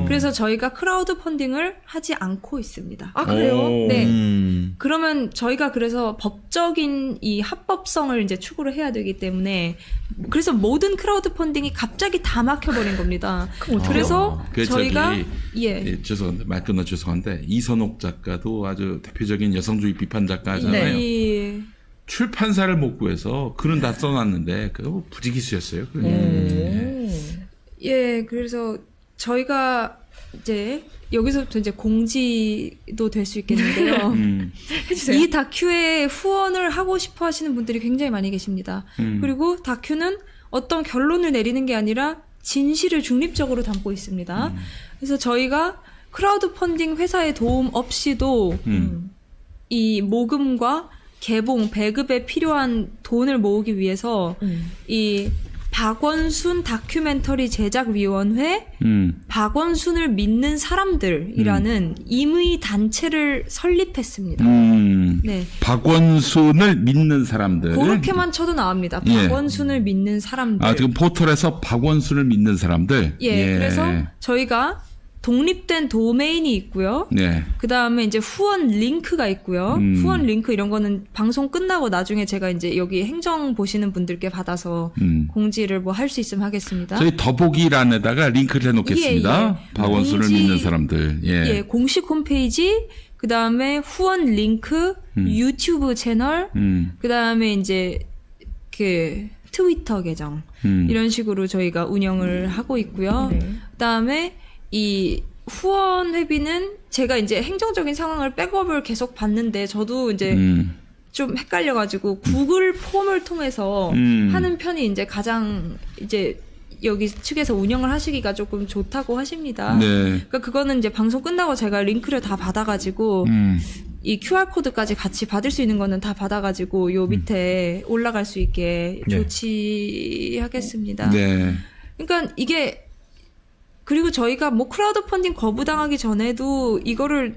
그래서 저희가 크라우드 펀딩을 하지 않고 있습니다. 그래요? 네. 그러면 저희가 그래서 법적인 이 합법성을 이제 추구를 해야 되기 때문에 그래서 모든 크라우드 펀딩이 갑자기 다 막혀버린 겁니다. 그래서 저희가 죄송한데 말 끊어 죄송한데 이선옥 작가도 아주 대표적인 여성주의 비판 작가잖아요. 네. 출판사를 못 구해서 글은 다 써놨는데 그거 부지기수였어요. 예, 그래서 저희가 이제 여기서부터 이제 공지도 될 수 있겠는데요. 해주세요. 이 다큐에 후원을 하고 싶어 하시는 분들이 굉장히 많이 계십니다. 그리고 다큐는 어떤 결론을 내리는 게 아니라 진실을 중립적으로 담고 있습니다. 그래서 저희가 크라우드 펀딩 회사의 도움 없이도 이 모금과 개봉, 배급에 필요한 돈을 모으기 위해서 이 박원순 다큐멘터리 제작위원회, 박원순을 믿는 사람들이라는 임의 단체를 설립했습니다. 네. 박원순을 믿는 사람들. 그렇게만 쳐도 나옵니다. 박원순을 믿는 사람들. 지금 포털에서 박원순을 믿는 사람들. 그래서 저희가 독립된 도메인이 있고요. 그 다음에 이제 후원 링크가 있고요. 후원 링크 이런 거는 방송 끝나고 나중에 제가 이제 여기 행정 보시는 분들께 받아서 공지를 뭐 할 수 있으면 하겠습니다. 저희 더보기란에다가 링크를 해놓겠습니다. 박원순을 믿는 사람들. 공식 홈페이지, 그 다음에 후원 링크, 유튜브 채널, 그 다음에 이제 그 트위터 계정 이런 식으로 저희가 운영을 하고 있고요. 그 다음에 이 후원 회비는 제가 이제 행정적인 상황을 백업을 계속 받는데 저도 이제 좀 헷갈려가지고 구글 폼을 통해서 하는 편이 이제 가장 이제 여기 측에서 운영을 하시기가 조금 좋다고 하십니다. 그러니까 그거는 이제 방송 끝나고 제가 링크를 다 받아가지고 이 QR코드까지 같이 받을 수 있는 거는 다 받아가지고 요 밑에 올라갈 수 있게 조치하겠습니다. 그러니까 이게 그리고 저희가 뭐 크라우드 펀딩 거부당하기 전에도 이거를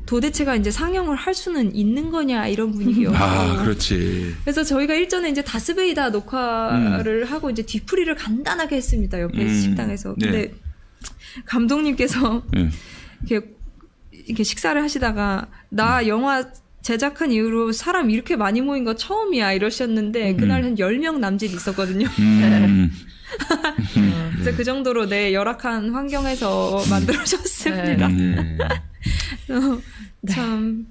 도대체가 이제 상영을 할 수는 있는 거냐 이런 분위기였고. 그렇지. 그래서 저희가 일전에 이제 다스베이다 녹화를 하고 이제 뒤풀이를 간단하게 했습니다. 옆에 식당에서. 근데 감독님께서 이렇게 식사를 하시다가 나 영화 제작한 이후로 사람 이렇게 많이 모인 거 처음이야 이러셨는데 그날 한 10명 남짓 있었거든요. 그래서 그 정도로 열악한 환경에서 만들어졌습니다. 참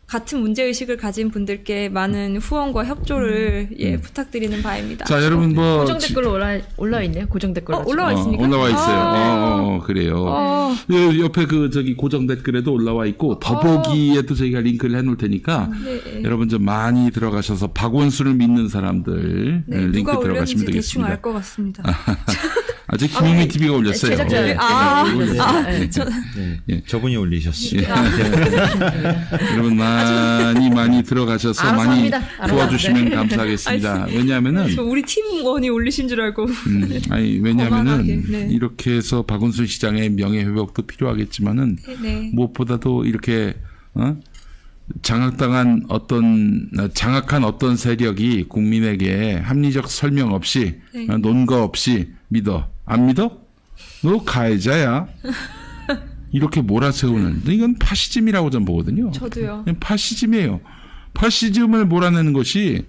같은 문제의식을 가진 분들께 많은 후원과 협조를 부탁드리는 바입니다. 자, 여러분 고정 댓글로 올라와 있네요. 고정 댓글로. 올라와 있습니까? 올라와 있어요. 그래요. 옆에 저기 고정 댓글에도 올라와 있고 더보기에도 저희가 링크를 해놓을 테니까 여러분 좀 많이 들어가셔서 박원순을 믿는 사람들 링크 들어가시면 되겠습니다. 대충 알 것 같습니다. 아직 김용민 TV가 올렸어요. 저분이 올리셨어요. 여러분 많이 들어가셔서 많이 도와주시면 감사하겠습니다. 왜냐하면은 우리 팀원이 올리신 줄 알고. 왜냐하면은 이렇게 해서 박원순 시장의 명예 회복도 필요하겠지만은 무엇보다도 이렇게 장악한 어떤 세력이 국민에게 합리적 설명 없이 논거 없이 믿어. 안 믿어? 너 가해자야. 이렇게 몰아세우는 이건 파시즘이라고 저는 보거든요. 저도요. 파시즘이에요. 파시즘을 몰아내는 것이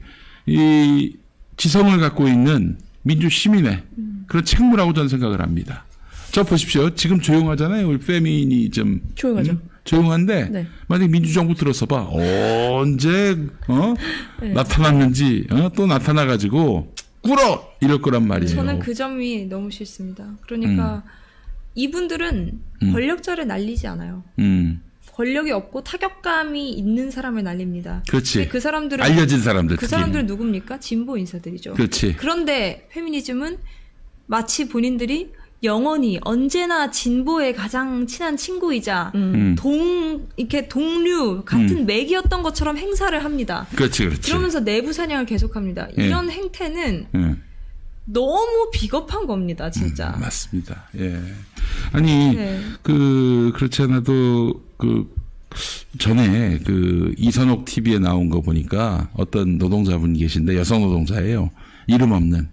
이 지성을 갖고 있는 민주 시민의 그런 책무라고 저는 생각을 합니다. 저 보십시오. 지금 조용하잖아요. 우리 페미니즘. 조용하죠. 조용한데 만약 민주정부 들어서 봐. 언제 나타났는지 또 나타나가지고 꿇어 이럴 거란 말이에요. 저는 그 점이 너무 싫습니다. 그러니까 이분들은 권력자를 날리지 않아요. 권력이 없고 타격감이 있는 사람을 날립니다. 그렇지. 그 사람들은 알려진 사람들. 그 사람들은 누굽니까? 진보 인사들이죠. 그렇지. 그런데 페미니즘은 마치 본인들이 영원히 언제나 진보의 가장 친한 친구이자 이렇게 동류 같은 맥이었던 것처럼 행사를 합니다. 그렇지. 그러면서 내부 사냥을 계속합니다. 이런 행태는 너무 비겁한 겁니다, 진짜. 맞습니다. 아니 그렇지 않아도 전에 이선옥 TV에 나온 거 보니까 어떤 노동자분이 계신데 여성 노동자예요. 이름 없는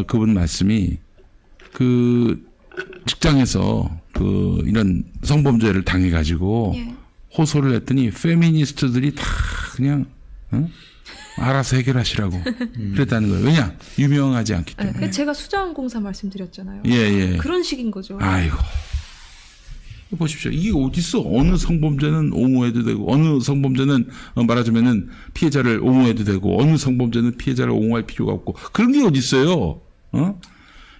그분 말씀이 그 직장에서 그 이런 성범죄를 당해가지고 예. 호소를 했더니 페미니스트들이 다 그냥 알아서 해결하시라고 그랬다는 거예요. 왜냐? 유명하지 않기 때문에. 제가 수자원공사 말씀드렸잖아요. 예. 그런 식인 거죠. 아이고. 보십시오. 이게 어딨어? 어느 성범죄는 옹호해도 되고, 어느 성범죄는 말하자면은 피해자를 옹호해도 되고, 어느 성범죄는 피해자를 옹호할 필요가 없고, 그런 게 어딨어요?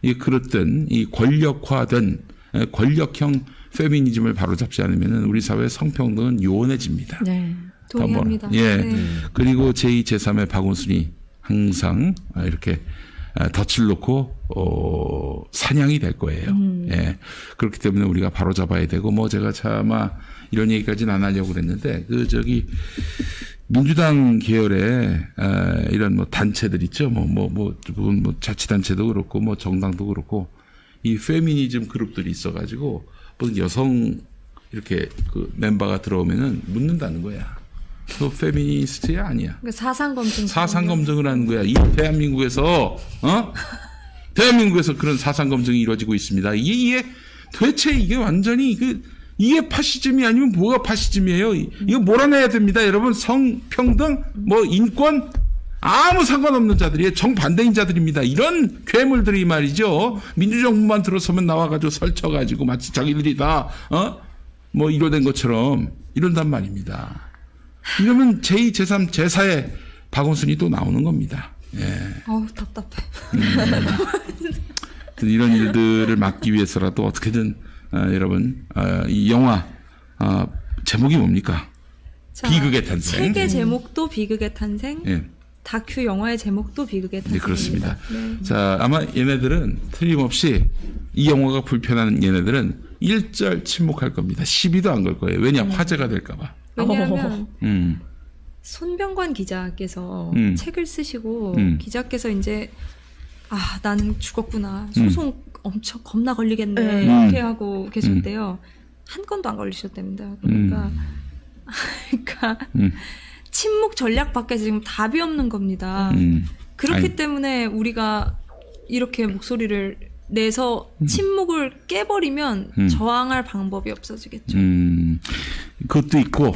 이 그렇든 이 권력화된 권력형 페미니즘을 바로잡지 않으면은 우리 사회 성평등은 요원해집니다. 네. 동의합니다. 예. 네. 그리고 제2, 제3의 박원순이 항상 이렇게 덫을 놓고 사냥이 될 거예요. 예. 그렇기 때문에 우리가 바로 잡아야 되고 뭐 제가 차마 이런 얘기까지는 안 하려고 그랬는데 민주당 계열의 이런 뭐 단체들 있죠. 뭐 자치단체도 그렇고 뭐 정당도 그렇고 이 페미니즘 그룹들이 있어가지고 무슨 여성 이렇게 그 멤버가 들어오면은 묻는다는 거야. 너 페미니스트야 아니야? 그러니까 사상 검증. 사상 검증을 하는 거야. 이 대한민국에서 대한민국에서 그런 사상 검증이 이루어지고 있습니다. 이게 도대체 이게 완전히 이게 파시즘이 아니면 뭐가 파시즘이에요? 이거 몰아내야 됩니다, 여러분. 성평등, 뭐 인권 아무 상관없는 자들이에요. 정반대인 자들입니다. 이런 괴물들이 말이죠. 민주정부만 들어서면 나와가지고 설쳐가지고 마치 자기들이 다 뭐 이뤄낸 것처럼 이런단 말입니다. 이러면 제2, 제3, 제4의 박원순이 또 나오는 겁니다. 예. 어우, 답답해. 이런 일들을 막기 위해서라도 어떻게든 여러분 이 영화 제목이 뭡니까? 자, 비극의 탄생. 책의 제목도 비극의 탄생. 예. 다큐 영화의 제목도 비극의 탄생. 네, 그렇습니다. 네. 자, 아마 얘네들은 틀림없이 이 영화가 불편한 얘네들은 1절 침묵할 겁니다. 시비도 안 걸 거예요. 왜냐? 화제가 될까 봐. 왜냐하면 손병관 기자께서 책을 쓰시고 기자께서 이제 나는 죽었구나. 소송 엄청 겁나 걸리겠네. 이렇게 하고 계셨대요. 한 건도 안 걸리셨답니다. 그러니까 침묵 전략 밖에서 지금 답이 없는 겁니다. 그렇기 때문에 우리가 이렇게 목소리를 내서 침묵을 깨버리면 저항할 방법이 없어지겠죠. 그것도 있고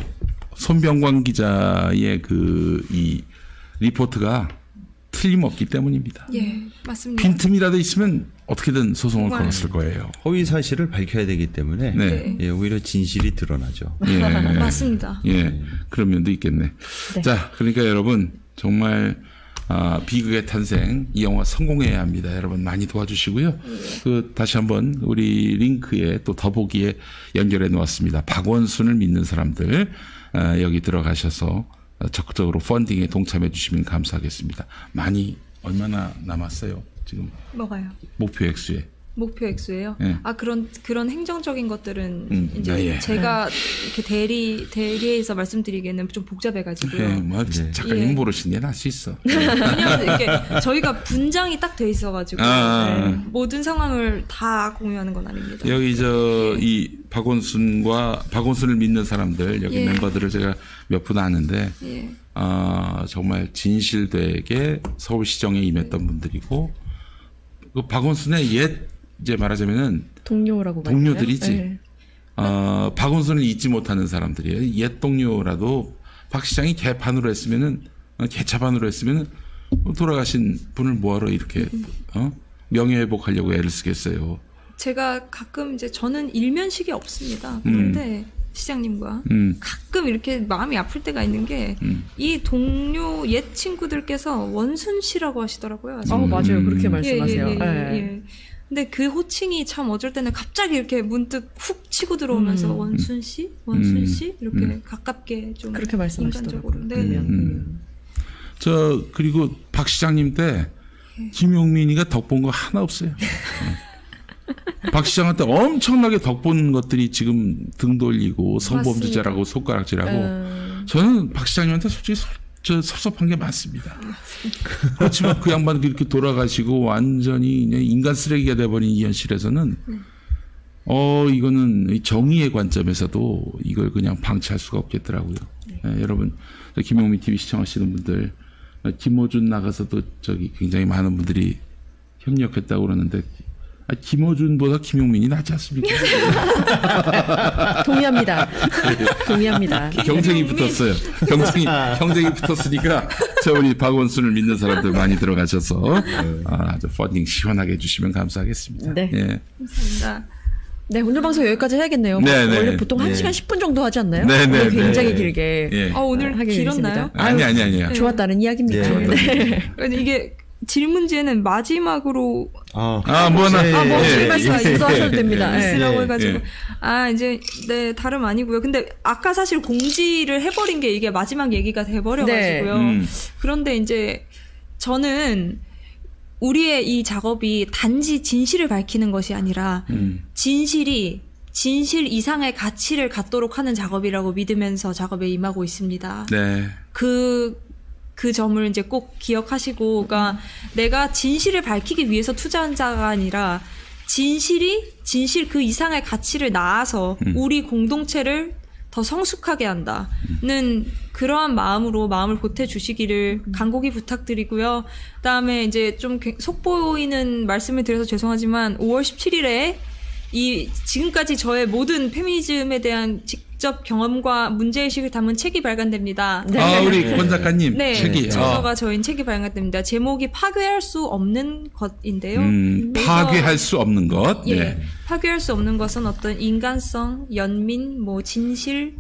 손병관 기자의 이 리포트가 틀림없기 때문입니다. 예, 맞습니다. 빈틈이라도 있으면 어떻게든 소송을 걸었을 거예요. 허위 사실을 밝혀야 되기 때문에 네. 예, 오히려 진실이 드러나죠. 예. 맞습니다. 예, 그런 면도 있겠네. 네. 자, 그러니까 여러분 정말 비극의 탄생 이 영화 성공해야 합니다. 여러분 많이 도와주시고요. 다시 한번 우리 링크에 또 더보기에 연결해 놓았습니다. 박원순을 믿는 사람들 여기 들어가셔서 적극적으로 펀딩에 동참해 주시면 감사하겠습니다. 많이 얼마나 남았어요? 지금 뭐가요? 목표 액수에. 목표 액수예요. 네. 그런 행정적인 것들은 이제 예. 제가 이렇게 대리해서 말씀드리기에는 좀 복잡해가지고요. 네, 뭐 작가님 모르시는 할 수 있어. 왜냐하면 이렇게 저희가 분장이 딱 돼 있어가지고 모든 상황을 다 공유하는 건 아닙니다. 여기 이 박원순을 믿는 사람들 여기 멤버들을 제가 몇 분 아는데 정말 진실되게 서울시정에 임했던 분들이고 그 박원순의 이제 말하자면은 동료들이지. 네. 박원순을 잊지 못하는 사람들이에요. 옛 동료라도 박 시장이 개판으로 했으면은 개차반으로 했으면은 돌아가신 분을 뭐하러 이렇게 명예회복하려고 애를 쓰겠어요. 제가 가끔 이제 저는 일면식이 없습니다. 그런데 시장님과 가끔 이렇게 마음이 아플 때가 있는 게 이 동료 옛 친구들께서 원순 씨라고 하시더라고요. 맞아요. 그렇게 말씀하세요. 예. 근데 그 호칭이 참 어쩔 때는 갑자기 이렇게 문득 훅 치고 들어오면서 원순 씨 이렇게 가깝게 좀 그렇게 말씀하시더라고요. 그리고 박 시장님 때 김용민이가 덕본 거 하나 없어요. 박 시장한테 엄청나게 덕본 것들이 지금 등 돌리고 성범죄자라고 손가락질하고 저는 박 시장님한테 솔직히 섭섭한 게 많습니다. 그렇지만 그 양반은 이렇게 돌아가시고 완전히 인간 쓰레기가 돼버린 이 현실에서는 이거는 정의의 관점에서도 이걸 그냥 방치할 수가 없겠더라고요. 여러분 김용민 TV 시청하시는 분들 김어준 나가서도 저기 굉장히 많은 분들이 협력했다고 그러는데 김어준보다 김용민이 낫지 않습니까? 동의합니다. 동의합니다. 경쟁이 붙었어요. 경쟁이 붙었으니까 저 우리 박원순을 믿는 사람들 많이 들어가셔서 아주 펀딩 시원하게 해주시면 감사하겠습니다. 네. 예. 감사합니다. 네, 오늘 방송 여기까지 해야겠네요. 원래 보통 1시간 10분 정도 하지 않나요? 오늘 굉장히 길게 오늘 하게 길었나요? 아니요. 좋았다는 이야기입니다. 근데 이게 질문지에는 마지막으로 말씀 인도하셔도 됩니다. 쓰라고 해가지고 이제 다름 아니고요. 근데 아까 사실 공지를 해버린 게 이게 마지막 얘기가 돼버려가지고요. 그런데 이제 저는 우리의 이 작업이 단지 진실을 밝히는 것이 아니라 진실 이상의 가치를 갖도록 하는 작업이라고 믿으면서 작업에 임하고 있습니다. 네. 그 점을 이제 꼭 기억하시고, 그러니까 내가 진실을 밝히기 위해서 투자한 자가 아니라 진실 그 이상의 가치를 낳아서 우리 공동체를 더 성숙하게 한다는 그러한 마음을 보태주시기를 간곡히 부탁드리고요. 그다음에 이제 좀 속보이는 말씀을 드려서 죄송하지만 5월 17일에 지금까지 저의 모든 페미니즘에 대한 직접 경험과 문제의식을 담은 책이 발간됩니다. 우리 권 작가님 책이. 저서가 저인 책이 발간됩니다. 제목이 파괴할 수 없는 것인데요. 파괴할 수 없는 것. 파괴할 수 없는 것은 어떤 인간성, 연민, 진실,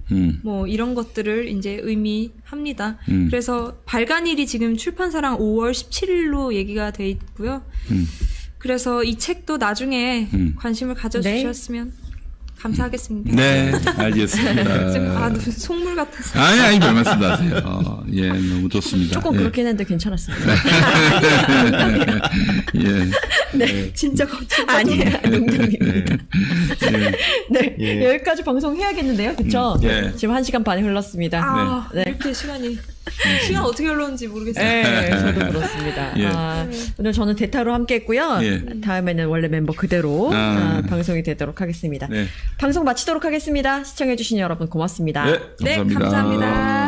이런 것들을 이제 의미합니다. 그래서 발간일이 지금 출판사랑 5월 17일로 얘기가 돼 있고요. 그래서 이 책도 나중에 관심을 가져주셨으면 감사하겠습니다. 네, 알겠습니다. 지금 속물 같아서. 아니, 별 말씀도 하세요. 너무 좋습니다. 조금 그렇긴 했는데 괜찮았습니다. 네, 진짜 걱정. 아니에요, 농담입니다. 여기까지 방송해야겠는데요, 그렇죠? 지금 1시간 반이 흘렀습니다. 이렇게 시간 어떻게 흘렀는지 모르겠어요. 네, 저도 그렇습니다. 오늘 저는 대타로 함께했고요. 다음에는 원래 멤버 그대로 방송이 되도록 하겠습니다. 방송 마치도록 하겠습니다. 시청해주신 여러분 고맙습니다. 네, 감사합니다. 감사합니다.